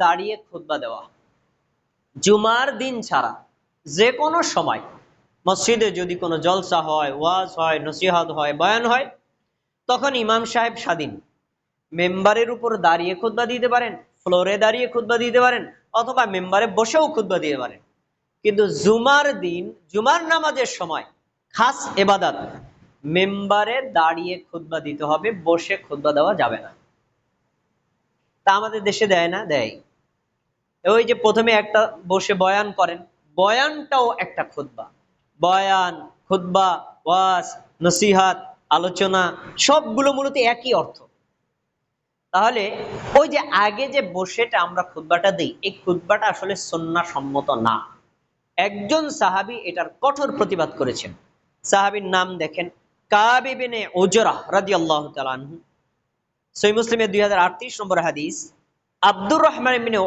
দাঁড়িয়ে খুতবা দেওয়া জুমার দিন ছাড়া যে কোনো সময় মসজিদে যদি কোনো জলসা হয়, ওয়াজ হয়, নসিহত হয়, বয়ান হয়, তখন ইমাম সাহেব স্বাধীন মেম্বারের উপর দাঁড়িয়ে খুতবা দিতে পারেন, ফ্লোরে দাঁড়িয়ে খুতবা দিতে পারেন, অথবা মেম্বারে বসেও খুতবা দিতে পারেন। কিন্তু জুমার দিন, জুমার নামাজের সময় খাস ইবাদত, মেম্বারে দাঁড়িয়ে খুতবা দিতে হবে, বসে খুতবা দেওয়া যাবে না। তা আমাদের দেশে দেয় না? দেয়। ওই যে প্রথমে একটা বসে বয়ান করেন, বয়ানটাও একটা খুতবা। বয়ান, খুতবা, ওয়াজ, নসিহাত, আলোচনা সবগুলো মূলত একই অর্থ। তাহলে ওই যে আগে যে বসেটা আমরা খুতবাটা দিই, এই খুতবাটা আসলে সুন্নাহ সম্মত না। একজন সাহাবী এটার কঠোর প্রতিবাদ করেছেন। সাহাবীর নাম দেখেন, কাব ইবনে উজরাহ রাদিয়াল্লাহু তাআলা আনহু। সহিহ মুসলিমের 2038 নম্বর হাদিস। আব্দুর রহমান ইবনে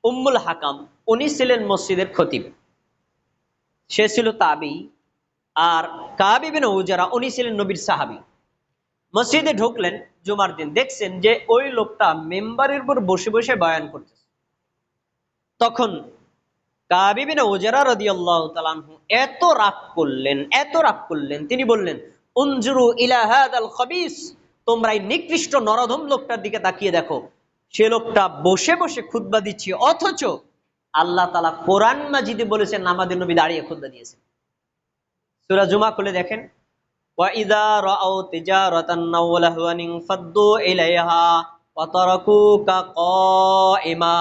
উম্মুল হাকাম, উনি ছিলেন মসজিদের খতিব, সে ছিল তাবি। আর কাব ইবনে উজরা, উনি ছিলেন নবীর সাহাবী। মসজিদে ঢুকলেন জুমার দিন, দেখছেন যে ওই লোকটা মেম্বারের উপর বসে বসে বয়ান করতেছে। তখন কাব ইবনে উজরা রাদিয়াল্লাহু তাআলা আনহু এত রাগ করলেন, তিনি বললেন, উনজুরু ইলা হাদাল খাবিস, তোমরা এই নিকৃষ্ট নরধম লোকটার দিকে তাকিয়ে দেখো। সে লোকটা বসে বসে খুতবা দিচ্ছে, অথচ আল্লাহ তাআলা কোরআন মাজিদে বলেছেন আমাদের নবী দাঁড়িয়ে খুতবা দিয়েছেন। সূরা জুমা খুলে দেখেন, ওয়া ইযা রাআউ তিজারাতান আও লাহওয়ান ফাদ্দু ইলাইহা ওয়া তারাকুকা কাইমা।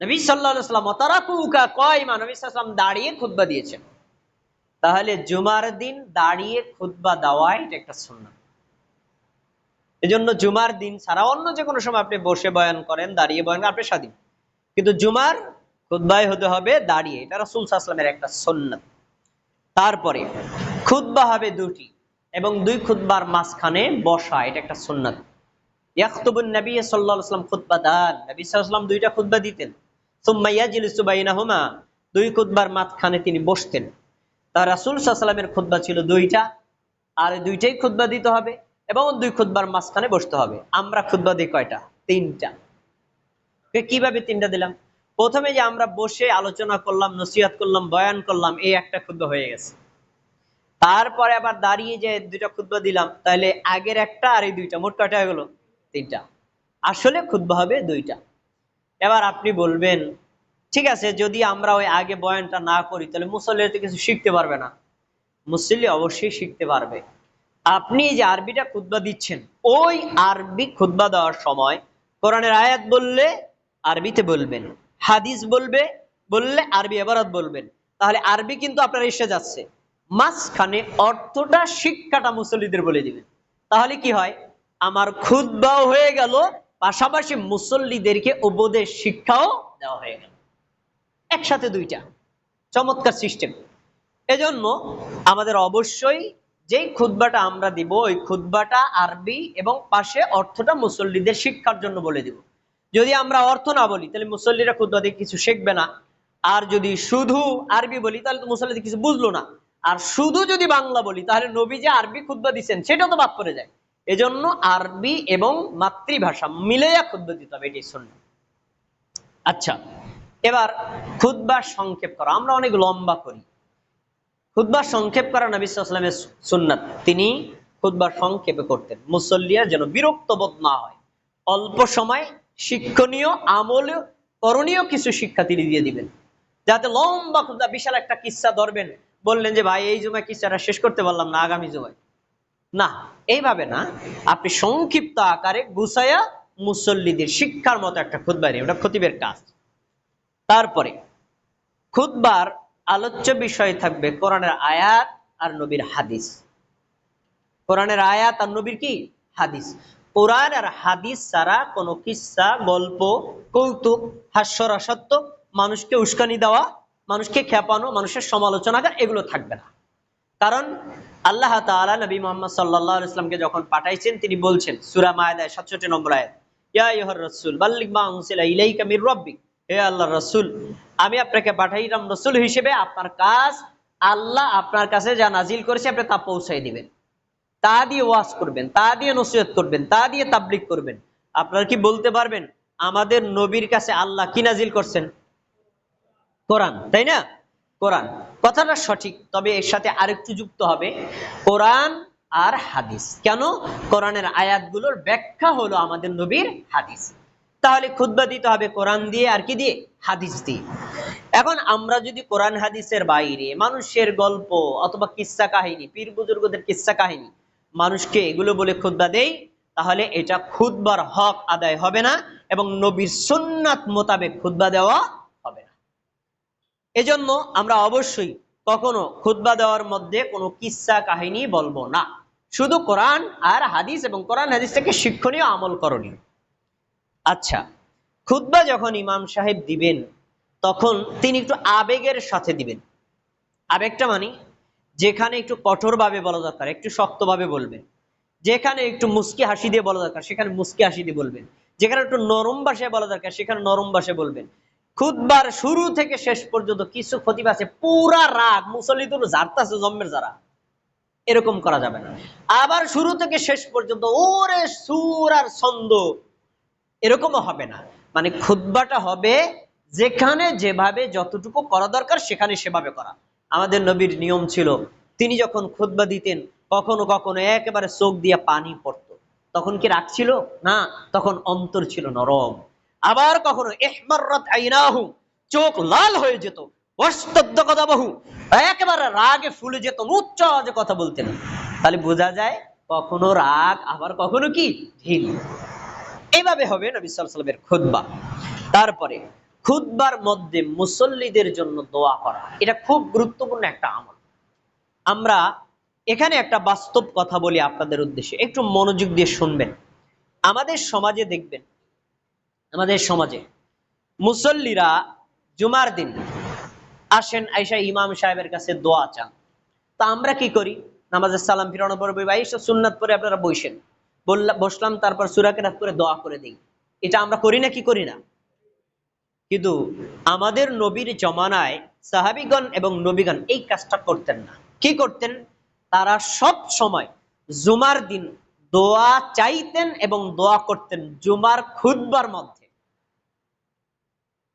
নবী সাল্লাল্লাহু আলাইহি ওয়াসাল্লাম ওয়া তারাকুকা কাইমা, নবী সাল্লাল্লাহু আলাইহি ওয়াসাল্লাম দাঁড়িয়ে খুতবা দিয়েছেন। তাহলে জুমার দিন দাঁড়িয়ে খুতবা দেওয়া এটা একটা সুন্নাহ। এজন্য জুমার দিন ছাড়া অন্য যে কোনো সময় আপনি বসে বয়ান করেন, দাঁড়িয়ে বয়ান করেন, আপনি স্বাধীন। কিন্তু জুমার খুতবায় হতে হবে দাঁড়িয়ে, এটা রাসূল সাল্লাল্লাহু আলাইহি ওয়াসাল্লামের একটা সুন্নাত। তারপরে খুতবা হবে দুটি, এবং দুই খুতবার মাঝখানে বসা, এটা একটা সুন্নাত। ইয়াখতুবুন নবী সাল্লাল্লাহু আলাইহি ওয়াসাল্লাম খুতবাতান, নবী সাল্লাল্লাহু আলাইহি ওয়াসাল্লাম দুইটা খুতবা দিতেন। সুম্মা ইয়াজলিসু বাইনাহুমা, দুই খুতবার মাঝখানে তিনি বসতেন। তার রাসূল সাল্লাল্লাহু আলাইহি ওয়াসাল্লামের খুতবা ছিল দুইটা, আর দুইটাই খুতবা দিতে হবে এবং দুই খুতবার মাঝখানে বসতে হবে। আমরা খুতবা দিই কয়টা? তিনটা। কিভাবে তিনটা দিলাম? প্রথমে যে আমরা বসে আলোচনা করলাম, নসিহত করলাম, বয়ান করলাম, এই একটা খুতবা হয়ে গেছে। তারপরে আবার দাঁড়িয়ে যে দুইটা খুতবা দিলাম, তাহলে আগের একটা আর এই দুইটা, মোট কয়টা হয়ে গেল? তিনটা। আসলে খুতবা হবে দুইটা। এবার আপনি বলবেন, ঠিক আছে, যদি আমরা ওই আগে বয়ানটা না করি তাহলে মুসল্লিরা তো কিছু শিখতে পারবে না। মুসল্লি অবশ্যই শিখতে পারবে। আপনি যে আরবিটা খুতবা দিচ্ছেন, ওই আরবি খুতবা দেওয়ার সময় কোরআনের আয়াত বললে আরবিতে বলবেন, হাদিস বললে আরবি ইবারত বলবেন। তাহলে আরবি কিন্তু আপনার এসে যাচ্ছে, মাঝখানে অর্থটা, শিক্ষাটা মুসল্লিদের বলে দিবেন। তাহলে কি হয়? আমার খুতবাও হয়ে গেল, পাশাপাশি মুসল্লিদেরকে উপদেশ শিক্ষাও দেওয়া হয়ে গেল, একসাথে দুইটা। চমৎকার সিস্টেম। এজন্য আমাদের অবশ্যই যেই খুতবাটা আমরা দিব, ওই খুতবাটা আরবি এবং পাশে অর্থটা মুসল্লিদের শিক্ষার জন্য বলে দিব। যদি আমরা অর্থ না বলি তাহলে মুসল্লিরা খুতবা দিয়ে কিছু শিখবে না। আর যদি শুধু আরবি বলি তাহলে তো মুসল্লিদের কিছু বুঝলো না। আর শুধু যদি বাংলা বলি তাহলে নবী যে আরবি খুতবা দিচ্ছেন সেটাও তো বাদ পড়ে যায়। এজন্য আরবি এবং মাতৃভাষা মিলাইয়া খুতবা দিতে হবে, এটাই সুন্নাহ। আচ্ছা, এবার খুতবা সংক্ষেপ করা, আমরা অনেক লম্বা করি। খুতবা সংক্ষেপ করা নবী সাল্লাল্লাহু আলাইহি ওয়াসাল্লামের সুন্নাত। তিনি খুতবা সংক্ষেপে করতেন, মুসল্লিরা যেন বিরক্ত বোধ না হয়। অল্প সময় শিক্ষণীয়, আমলীয়, করণীয় কিছু শিক্ষা তিনি দিয়ে দিবেন, যাতে লম্বা খুতবা, বিশাল একটা কিসসা ধরবেন, বললেন যে ভাই এই জুমায় কিসসাটা শেষ করতে পারলাম না, আগামী জুমায়। না, এইভাবে না। আপনি সংক্ষিপ্ত আকারে গুছায়া মুসল্লিদের শিক্ষার মতো একটা খুতবা নিয়ে, ওটা খতিবের কাজ। তারপরে খুতবার আলোচ্য বিষয় থাকবে কোরআনের আয়াত আর নবীর হাদিস। কোরআনের আয়াত আর নবীর কি? হাদিস। কোরআন আর হাদিস ছাড়া কোনো কিসসা, গল্প, কৌতুক, হাস্যরসাত্মক, মানুষকে উস্কানি দেওয়া, মানুষকে খেপানো, মানুষের সমালোচনা করা, এগুলো থাকবে না। কারণ আল্লাহ তাআলা নবী মুহাম্মদ সাল্লাল্লাহু আলাইহি ওয়াসাল্লামকে যখন পাঠাইছেন, তিনি বলছেন সূরা মায়েদায় 67 নম্বর আয়াত, ইয়া আইয়ুহার রাসূল বাল্লিগ মা উনজিলা ইলাইকা মির রাব্বিক, হে আল্লাহর রাসূল, আমি আপনাকে পাঠাইলাম রাসূল হিসেবে, আপনার কাজ আল্লাহ আপনার কাছে যা নাজিল করেছে আপনি তা পৌঁছাই দিবেন, তা দিয়ে ওয়াজ করবেন, তা দিয়ে নসিহত করবেন, তা দিয়ে তাবলীগ করবেন। আপনারা কি বলতে পারবেন আমাদের নবীর কাছে আল্লাহ কি নাজিল করছেন? কোরআন, তাই না? কোরআন কথাটা সঠিক, তবে এর সাথে আরেকটু যুক্ত হবে কোরআন আর হাদিস। কেন? কোরআনের আয়াতগুলোর ব্যাখ্যা হলো আমাদের নবীর হাদিস। তাহলে খুতবা দিতে হবে কোরআন দিয়ে আর কি দিয়ে? হাদিস দিয়ে। এখন আমরা যদি কোরআন হাদিসের বাইরে মানুষের গল্প অথবা কিস্সা কাহিনী, পীর বুজুর্গদের কিস্সা কাহিনী মানুষকে এগুলো বলে খুতবা দেই, তাহলে এটা খুতবার হক আদায় হবে না এবং নবীর সুন্নাত মোতাবেক খুতবা দেওয়া হবে না। এজন্য আমরা অবশ্যই কখনো খুতবা দেওয়ার মধ্যে কোনো কিস্সা কাহিনী বলবো না, শুধু কোরআন আর হাদিস এবং কোরআন হাদিস থেকে শিক্ষণীয় আমল করণীয়। আচ্ছা, খুতবা যখন ইমাম সাহেব দিবেন তখন তিনি একটু আবেগের সাথে দিবেন। আবেগটা মানে যেখানে একটু কঠোরভাবে বলা দরকার একটু শক্তভাবে বলবেন, যেখানে একটু মুস্কি হাসি দিয়ে বলা দরকার সেখানে মুস্কি হাসি দিয়ে বলবেন, যেখানে একটু নরম ভাষায় বলা দরকার সেখানে নরম ভাষায় বলবেন। খুতবার শুরু থেকে শেষ পর্যন্ত কিছু খতিব আছে পুরা রাগ মুসল্লিদের জারতাছে জম্মের যারা, এরকম করা যাবে না। আবার শুরু থেকে শেষ পর্যন্ত ওরে সুর আর ছন্দ, এরকমও হবে না। মানে খুতবাটা হবে যেখানে যেভাবে যতটুকু করা দরকার সেখানে সেভাবে করা। আমাদের নবীর নিয়ম ছিল, তিনি যখন খুতবা দিতেন কখনো কখনো একেবারে চোখ দিয়ে পানি পড়তো। তখন কি রাগ ছিল? না, তখন অন্তর ছিল নরম। আবার কখনো ইহমাররাত আইনাহু, চোখ লাল হয়ে যেত, ওয়াশতাদ্দা গাদাবাহু, একেবারে রাগে ফুলে যেত, উচ্চ আওয়াজে কথা বলতেন। তাহলে বোঝা যায় কখনো রাগ আবার কখনো কি ঢিল। এইভাবে হবে নবী সাল্লাল্লাহু আলাইহি ওয়াসাল্লামের খুতবা। তারপরে খুতবার মধ্যে মুসল্লিদের জন্য দোয়া করা, এটা খুব গুরুত্বপূর্ণ একটা আমল। আমরা এখানে একটা বাস্তব কথা বলি আপনাদের উদ্দেশ্যে, একটু মনোযোগ দিয়ে শুনবেন। আমাদের সমাজে দেখবেন, আমাদের সমাজে মুসল্লিরা জুমার দিন আসেন, আয়েশা ইমাম সাহেবের কাছে দোয়া চান। তা আমরা কি করি? নামাজের সালাম ফিরানোর পরে আয়েশা সুন্নাত পরে আপনারা বসেন, বসলাম, তারপর সূরা কেরাত করে দোয়া করে দিই। এটা আমরা করি না কি করি না? কিন্তু আমাদের নবীর জমানায় সাহাবীগণ এবং নবীগণ এই কাজটা করতেন না। কি করতেন? তারা সব সময় জুমার দিন দোয়া চাইতেন এবং দোয়া করতেন জুমার খুতবার মধ্যে।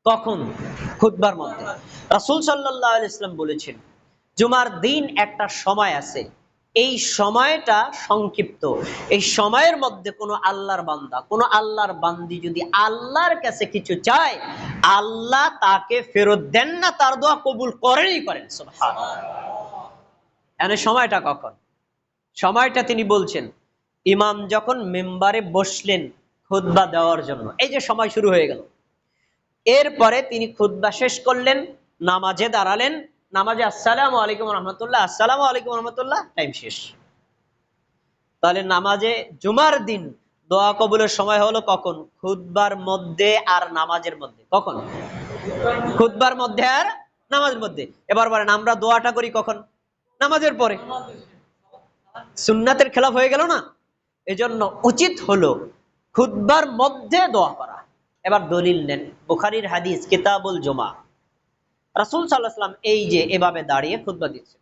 কখন? খুতবার মধ্যে। রাসূল সাল্লাল্লাহু আলাইহি ওয়াসাল্লাম বলেছেন, জুমার দিন একটা সময় আছে, এই সময়টা সংক্ষিপ্ত। এই সময়ের মধ্যে কোনো আল্লাহর বান্দা, কোনো আল্লাহর বান্দি যদি আল্লাহর কাছে কিছু চায়, আল্লাহ তাকে ফেরত দেন না, তার দোয়া কবুল করেনই করেন। সুবহানাল্লাহ। এখানে সময়টা কখন? সময়টা তিনি বলছেন ইমাম যখন মিম্বারে বসলেন খুতবা দেওয়ার জন্য, এই যে সময় শুরু হয়ে গেল। এরপরে তিনি খুতবা শেষ করলেন, নামাজে দাঁড়ালেন, নামাজে আসসালামু আলাইকুম রহমতুল্লাহ, আসসালামু আলাইকুম রহমতুল্লাহ, টাইম শেষ। তাহলে নামাজে জুমার দিন দোয়া কবুলের সময় হলো কখন? খুতবার মধ্যে আর নামাজের মধ্যে। কখন? খুতবার মধ্যে আর নামাজের মধ্যে। এবার বলেন আমরা দোয়াটা করি কখন? নামাজের পরে। সুন্নাতের খেলাফ হয়ে গেল না? এজন্য উচিত হলো খুতবার মধ্যে দোয়া করা। এবার দলিল নেন, বুখারীর হাদিস কিতাবুল জুমা। রাসূল সাল্লাল্লাহু আলাইহি ওয়াসাল্লাম এই যে এভাবে দাঁড়িয়ে খুতবা দিচ্ছেন,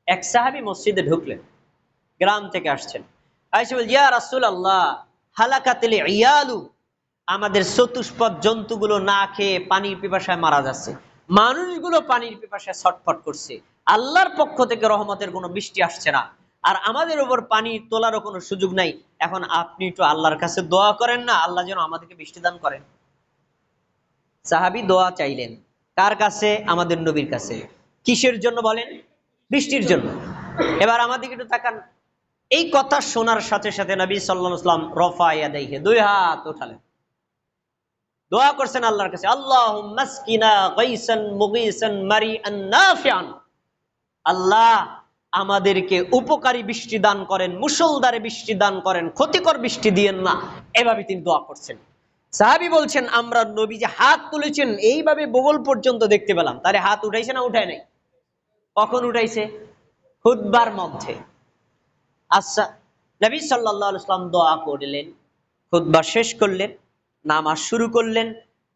এক সাহাবী মসজিদে ঢুকলেন, গ্রাম থেকে আসছেন। আয়েশা বলেন, ইয়া রাসূলুল্লাহ হালাকাতিল ইয়ালু, আমাদের চতুষ্পদ জন্তুগুলো না খেয়ে পানির পিপাসায় মারা যাচ্ছে, মানুষগুলো পানির পিপাসায় ছটফট করছে, আল্লাহর পক্ষ থেকে রহমতের কোনো বৃষ্টি আসছে না, আর আমাদের উপর পানি তোলারও কোনো সুযোগ নাই। এখন আপনি একটু আল্লাহর কাছে দোয়া করেন না, আল্লাহ যেন আমাদেরকে বৃষ্টি দান করেন। সাহাবী দোয়া চাইলেন কার কাছে? আমাদের নবীর কাছে। কিসের জন্য বলেন? বৃষ্টির জন্য। এবার আমাদেরকে একটু তাকান, এই কথা শোনার সাথে সাথে নবী সাল্লাল্লাহু আলাইহি ওয়াসাল্লাম রফা ইয়াদাইহি, দুই হাত উঠালেন, দোয়া করছেন আল্লাহর কাছে, আল্লাহুম্মা আসকিনা গায়সান মুগীসান মারিআন নাফিআন, আল্লাহ আমাদেরকে উপকারী বৃষ্টি দান করেন, মুষলধারে বৃষ্টি দান করেন, ক্ষতিকর বৃষ্টি দিয়েন না। এভাবে তিনি দোয়া করছেন। সাহাবী বলছেন আমরা নবী যে হাত তুলেছেন এইভাবে বগল পর্যন্ত দেখতে পেলাম। তাহলে হাত উঠাইছে না উঠায় নাই? কখন উঠাইছে? খুতবার মধ্যে। আচ্ছা, নবী সাল্লাল্লাহু আলাইহি ওয়াসাল্লাম দোয়া করলেন, খুতবা শেষ করলেন, নামাজ শুরু করলেন।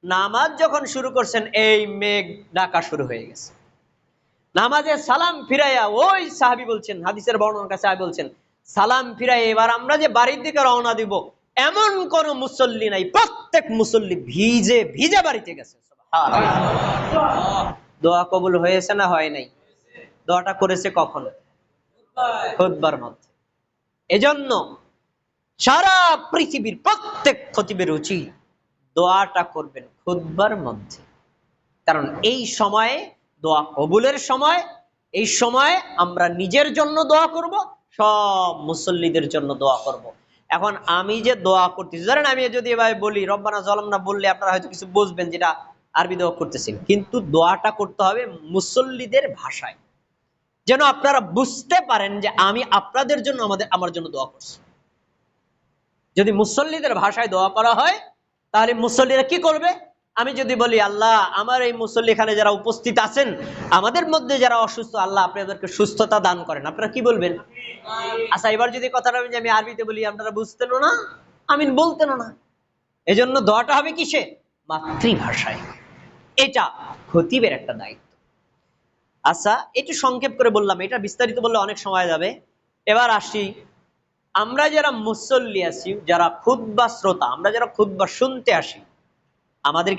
নামাজ যখন শুরু করছেন এই মেঘ ডাকা শুরু হয়ে গেছে। নামাজে সালাম ফিরাইয়া ওই সাহাবী বলছেন, হাদিসের বর্ণনার কাছে বলছেন, সালাম ফিরাইয়া এবার আমরা যে বাড়ির দিকে রওনা দিব, এমন কোন মুসল্লি নাই, প্রত্যেক মুসল্লি ভিজে ভিজে বাড়িতে গেছে। সুবহানাল্লাহ। দোয়া কবুল হয়েছে না হয় নাই? দোয়াটা করেছে কখন? খুতবার মধ্যে। এজন্য সারা পৃথিবীর প্রত্যেক খতিবের উচিত দোয়াটা করবেন খুতবার মধ্যে। কারণ এই সময়ে দোয়া কবুলের সময়, এই সময় আমরা নিজের জন্য দোয়া করব, সব মুসল্লিদের জন্য দোয়া করব। এখন আমি যে দোয়া করতেছি, ধরেন আমি যদি এভাবে বলি রব্বানা যালামনা বললে আপনারা হয়তো কিছু বুঝবেন যেটা আরবি দোয়া করতেছি, কিন্তু দোয়াটা করতে হবে মুসল্লিদের ভাষায়, যেন আপনারা বুঝতে পারেন যে আমি আপনাদের জন্য আমার জন্য দোয়া করছি। যদি মুসল্লিদের ভাষায় দোয়া করা হয় তাহলে মুসল্লিরা কি করবে? আমি যদি বলি আল্লাহ আমার এই মুসল্লি এখানে যারা উপস্থিত আছেন, আমাদের মধ্যে যারা অসুস্থ, আল্লাহ আপনি ওদেরকে সুস্থতা দান করেন, আপনারা কি বলবেন? আচ্ছা, এবার যদি কথাটা আমি আরবিতে বলি, আপনারা বুঝতেন না, আমিন বলতেন না। এজন্য দোয়াটা হবে কিসে? মাতৃভাষায়। এটা খতিবের একটা দায়িত্ব। আচ্ছা, একটু সংক্ষেপ করে বললাম, এটা বিস্তারিত বললে অনেক সময় যাবে। এবার আসি, আমরা যারা মুসল্লি আছি, যারা খুতবা শ্রোতা, আমরা যারা খুতবা শুনতে আসি, আমাদেরকে